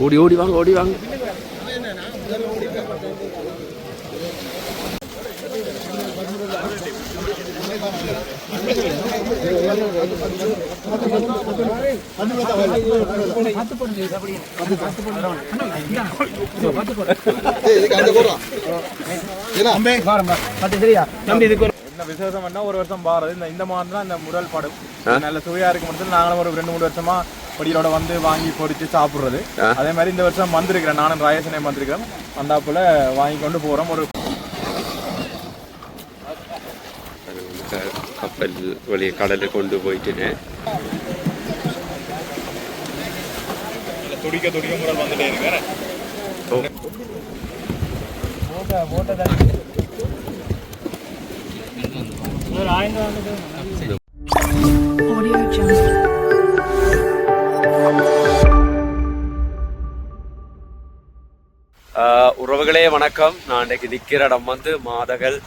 ஓடி ஓடி வாங்க ஓடி வாங்க. என்ன விசேஷம்னா ஒரு வருஷம் பாருது இந்த மாதிரி தான் இந்த முரல் படம் நல்ல சுவையா இருக்கு மட்டும் நாங்களும் ஒரு 2-3 வருஷமா படியோட வந்து வாங்கி பொறிச்சு சாப்பிடுறது. அதே மாதிரி இந்த வருஷம் வந்திருக்கிறேன், நானும் ராயசனே வந்திருக்கிறேன். வந்தாப்புல வாங்கி கொண்டு போறோம். ஒரு கப்பல் வழியை கடலுக்கு கொண்டு போயிட்டு துடிக்க துடிக்க முரல் வந்துட்டே இருக்கிறேன். உறவுகளே வணக்கம். நான் இன்றைக்கு நிற்கிற இடம் வந்து மாதகள்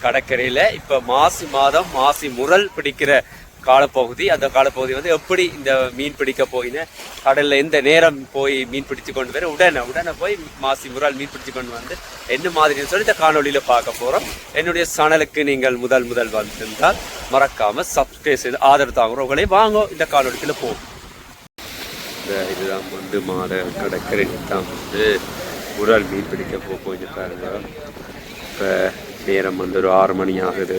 கடற்கரையில். இப்போ மாசி மாதம் மாசி முரல் பிடிக்கிற காலப்பகுதி. அந்த காலப்பகுதி வந்து எப்படி இந்த மீன் பிடிக்க போயின்னு கடலில் எந்த நேரம் போய் மீன் பிடிச்சு கொண்டு வர உடனே போய் மாசி முரல் மீன் பிடிச்சு கொண்டு வந்து என்ன மாதிரின்னு சொல்லி இந்த காணொலியில் பார்க்க போகிறோம். என்னுடைய சேனலுக்கு நீங்கள் முதல் வந்திருந்தால் மறக்காமல் சப்ஸ்கிரைப் செய்து ஆதரவு தாங்க. உறவுகளே வாங்க இந்த காணொலிக்குள்ள போகும். இதுதான் வந்து மாத கடற்கரை தான் வந்து முரல் மீன் பிடிக்க போயிட்டு பாருங்க. இப்போ நேரம் வந்து ஒரு 6 மணி ஆகுது.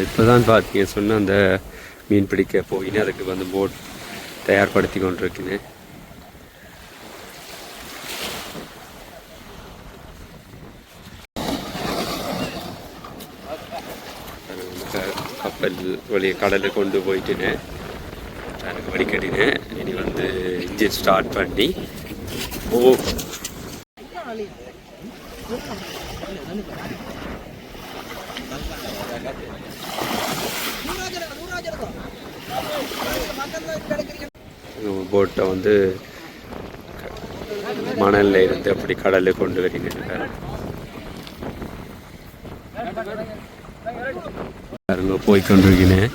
இப்போதான் பார்த்தீங்க சொன்ன அந்த மீன் பிடிக்க போயின்னு அதுக்கு வந்து போட் தயார்படுத்தி கொண்டிருக்கேன். கப்பல் வழியை கடலுக்கு கொண்டு போயிட்டுன்னு அதுக்கு வடிகட்டினேன். இனி வந்து இன்ஜின் ஸ்டார்ட் பண்ணி போட்டை வந்து மணல்ல இருந்து அப்படி கடலுக்கு கொண்டு வருகிறேன். போய்கொண்டிருக்கிறேன்.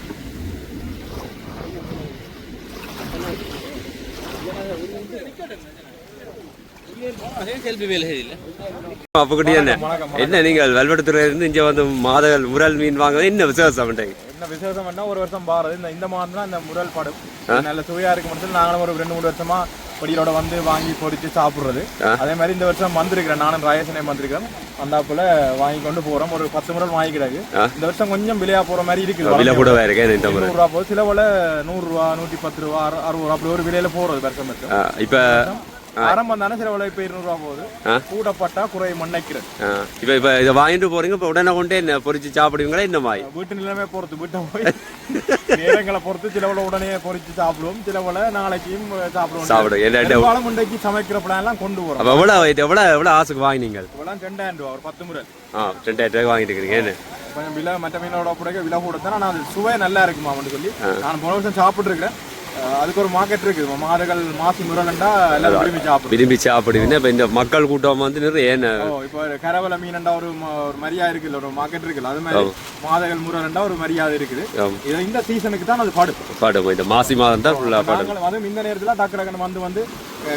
என்ன நீங்கள் வெல்வெடுத்துறையில இருந்து இங்க வந்து மாதகள் முரல் மீன் வாங்குறது என்ன விசேஷம்? என்ன விசேஷம்னா ஒரு வருஷம் பாருது இந்த மாதிரி தான் இந்த முரல் படம் நல்ல சுவையா இருக்கு மட்டும் நாங்களும் ஒரு 2-3 வருஷமா படியோட வந்து வாங்கி பொறிச்சு சாப்பிடுறது. அதே மாதிரி இந்த வருஷம் வந்திருக்கிறேன், நானும் ராயசனே வந்திருக்கிறேன். வந்தாப்புல வாங்கி கொண்டு போறோம். ஒரு 10 முரல் வாங்கிக்கிறாங்க. இந்த வருஷம் கொஞ்சம் விலையா போற மாதிரி இருக்குது. 100 ரூபா போகுது, சில போல 100 ரூபா, 110 ரூபா, 60 ரூபா அப்படி ஒரு விலையில போறது வருஷம் வருஷம். இப்ப ஆரம்பம் தானே, சில இப்போ 200 ரூபா போகுது. கூடப்பட்டா குறை மண்ணைக்கிறது. இப்ப இதை வாங்கிட்டு போறீங்க, இப்ப உடனே கொண்டே என்ன பொறிச்சு சாப்பிடுவீங்களா? இந்த மாதிரி வீட்டு நிலைமை பொறுத்து, வீட்டை போய் நேரங்களை பொறுத்து சில உடனே பொறிச்சு சாப்பிடுவோம், சில போல நாளைக்கும் சாப்பிடுவோம். முண்டைக்கு சமைக்கிற பிளான் எல்லாம் கொண்டு வரோம். எவ்வளவு ஆசுக்கு வாங்கினீங்க? 2000 ரூபா, ஒரு 10 முறை 2000 ரூபாய் வாங்கிட்டு இருக்கிறீங்க. கொஞ்சம் விலை மற்ற மீனோட பிடிக்க விலை கூட தான். நான் அது சுவை நல்லா இருக்குமா அப்படின்னு சொல்லி நான் போன வருஷம் சாப்பிட்டு இருக்கிறேன். அதுக்கு ஒரு மார்க்கெட் இருக்குது. மாதகள் மாசி முரலண்டா எல்லாம் விரும்பி சாப்பிடுவீங்க. இப்போ இந்த மக்கள் கூட்டம் வந்து நிறைய இப்போ கரவலை மீனண்டா ஒரு மரியாதை இருக்குல்ல, ஒரு மார்க்கெட் இருக்குல்ல, அது மாதிரி மாதகள் முரலண்டா ஒரு மரியாதை இருக்குது. இந்த சீசனுக்கு தான் அது பாடும். இந்த மாசி மாதம் தான் ஃபுல்லா பாடும். அதுவும் இந்த நேரத்தில் டக்கு வந்து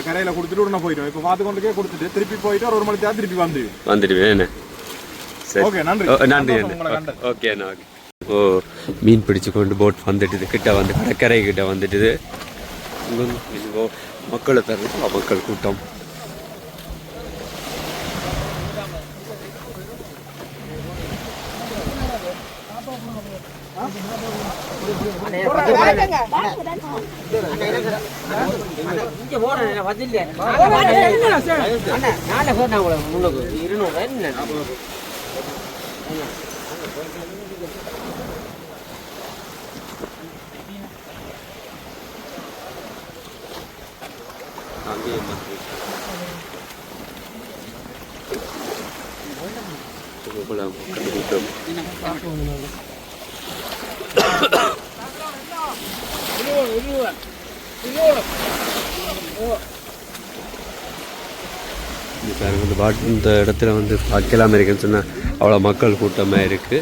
கரையில கொடுத்துட்டு உடனே போயிடும். இப்போ பார்த்து கொண்டுக்கே கொடுத்துட்டு திருப்பி போயிட்டு ஒரு மணி நேரம் திருப்பி வந்துடுவேன். ஓகே, நன்றி. ஓகே. மீன் பிடிச்சு கொண்டு போட் வந்துட்டுது, கிட்ட வந்து கடற்கரை கிட்ட வந்துட்டுது. மக்களை தருது, மக்கள் கூட்டம். இந்த இடத்துல வந்து பார்க்கலாம் இருக்குன்னு சொன்னால் அவ்வளோ மக்கள் கூட்டமாக இருக்குது.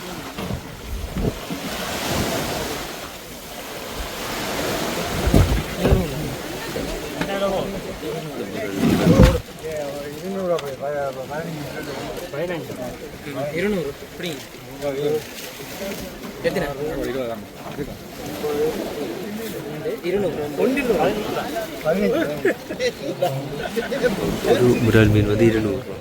முரல் மீன் வந்து 200 ரூபா.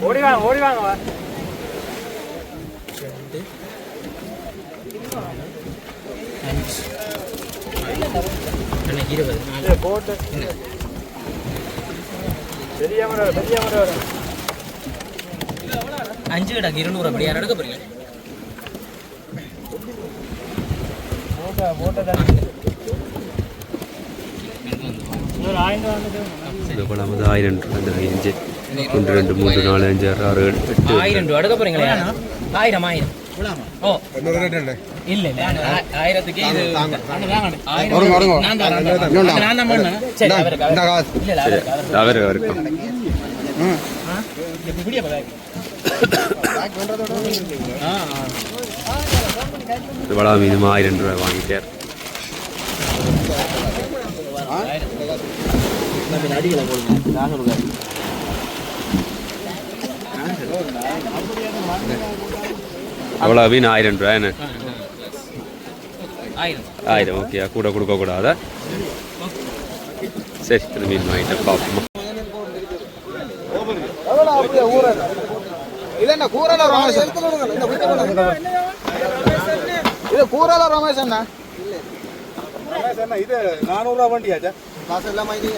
ஓடி வாங்க அஞ்சு கிடக்கு 200 அப்படி யாரும் எடுக்க போறீங்க? இந்த பழம் வந்து 1000 ரூபா. இந்த 5 1 2 3 4 5 6 7 8 1000 ரூபா எடுக்க போறீங்களா? 1000 ஓ இல்ல இல்ல 1000க்கு இது நான் பண்ணேன். சரி அவருக்கு இல்ல அவருக்கு இப்படியே பழா மீன் 1000 ரூபாய் வாங்கிட்டார். அவ்வளோ மீன் 1000 ரூபாய். என்ன 1000? ஓகே, கூட கொடுக்க கூடாதா? சரி, அந்த மீன் வாங்கிட்டேன். பார்ப்போமா? இது 400 ரூபா வண்டியாச்சா? காசு எல்லாம் அது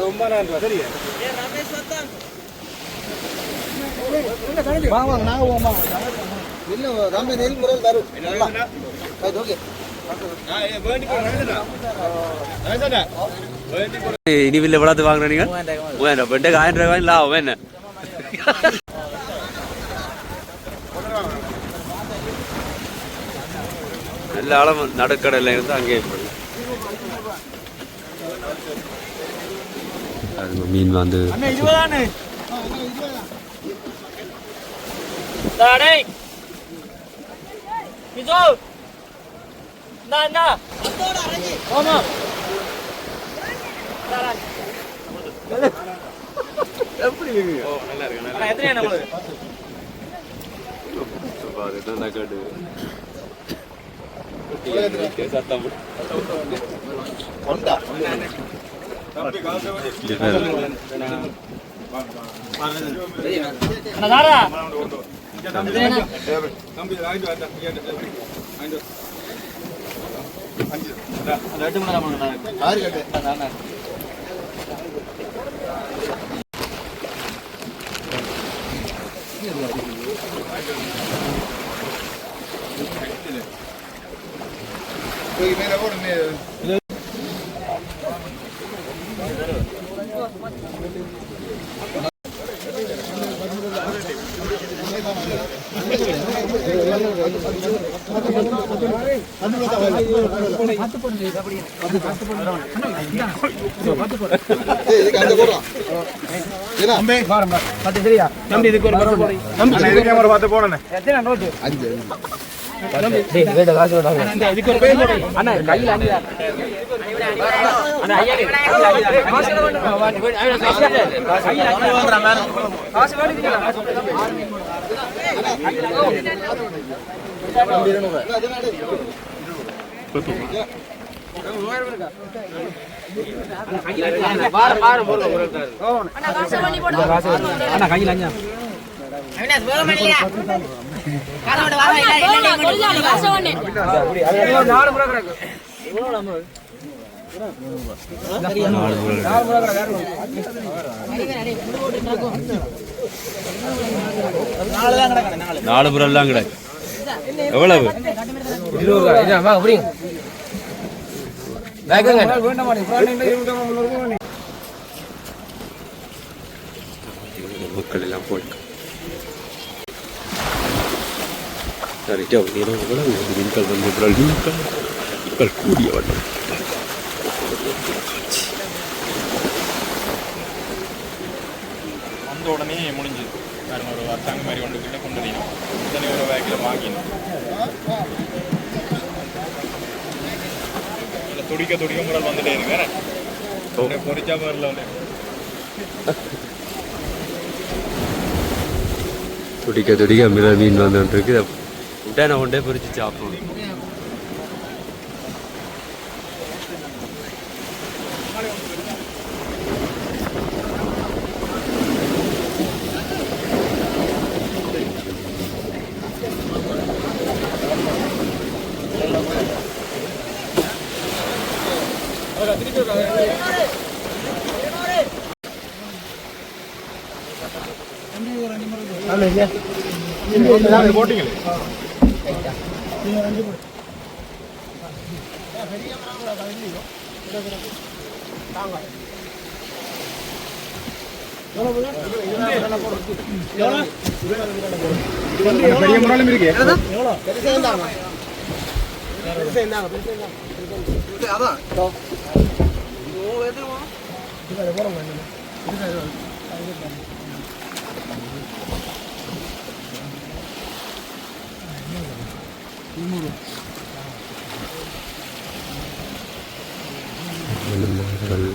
9,000 ரூபா. சரியா இனி வில்ல விளாத்து வாங்குற நீங்க 1000 ரூபாய் லாபம் என்ன? நல்ல ஆழம் நடுக்கடல இருந்து அங்கே மீன் வந்து எப்படி நல்லா இருக்கு. சத்தம் நாலு முறைலாம் கிடையாது. எவ்வளவு? 20 ரூபாய். மக்கள் எல்லாம் போயிட்டு மீன்கள் வந்து மீன்கள் கூடிய வண்ணம் வந்த உடனே முடிஞ்சு ஒரு அரசாங்க மாதிரி கொண்டு வரணும் இத்தனை ஒரு வேக்கில் வாங்கினோம் துடிக்க முறை வந்துட்டே இருக்கு பொறிச்சா வரல துடிக்க மீன் வந்துருக்கு உடனே கொண்டே பொறிச்சு சாப்பிடணும். போட்டிங்களே பெரிய முறாலும் இருக்கு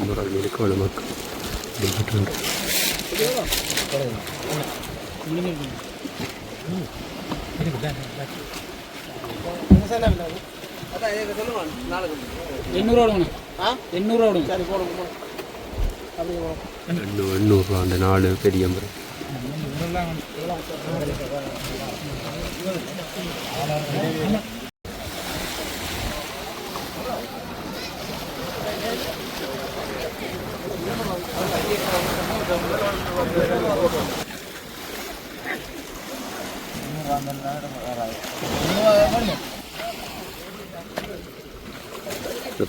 முறால் மீனுக்கு வளமாக்கு எண்ணூறு அந்த 4 பெரிய முறை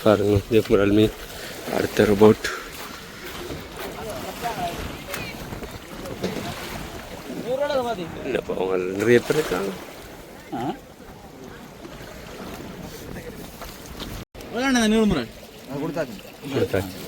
பாருங்க முறால் மீன் அடுத்த ரோபோட் என்னப்பா அவங்க நிறைய பேர் இருக்காங்க. கொடுத்தாச்சு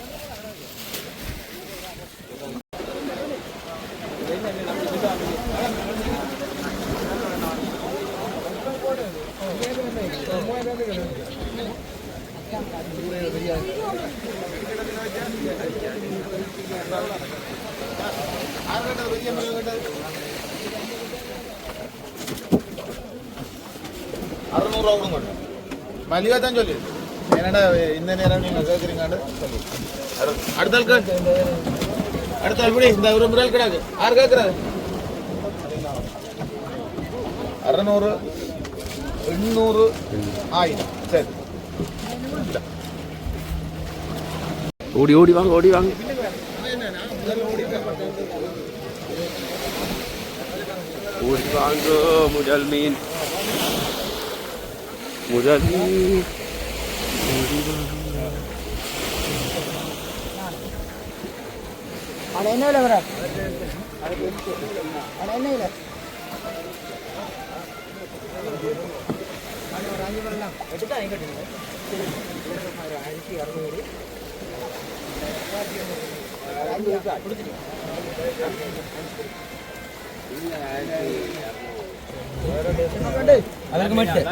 மலிவாதான் சொல்லி என்னடா இந்த நேரம் நீங்க கேட்குறீங்க அடுத்த எப்படி இந்த ஒரு முறையில் கிடாது யார் கேட்கறாரு 600 800 1000 சரி ஓடி வாங்க முதல் மீன் அதற்கு மட்டும்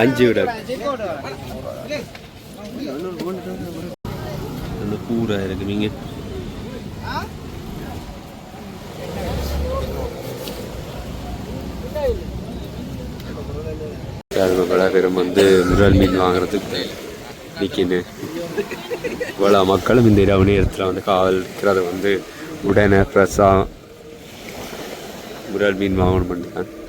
அஞ்சு விட பூரா இருக்கு நீங்க பேரும் வந்து முறால் மீன் வாங்குறதுக்கு நிற்கின்னு இவ்வளோ மக்களும் இந்த இரவு நேரத்தில் வந்து காவல் இருக்கிறத வந்து உடனே ஃப்ரெஷ்ஷாக முறால் மீன் வாங்கணும் பண்ணிட்டாங்க.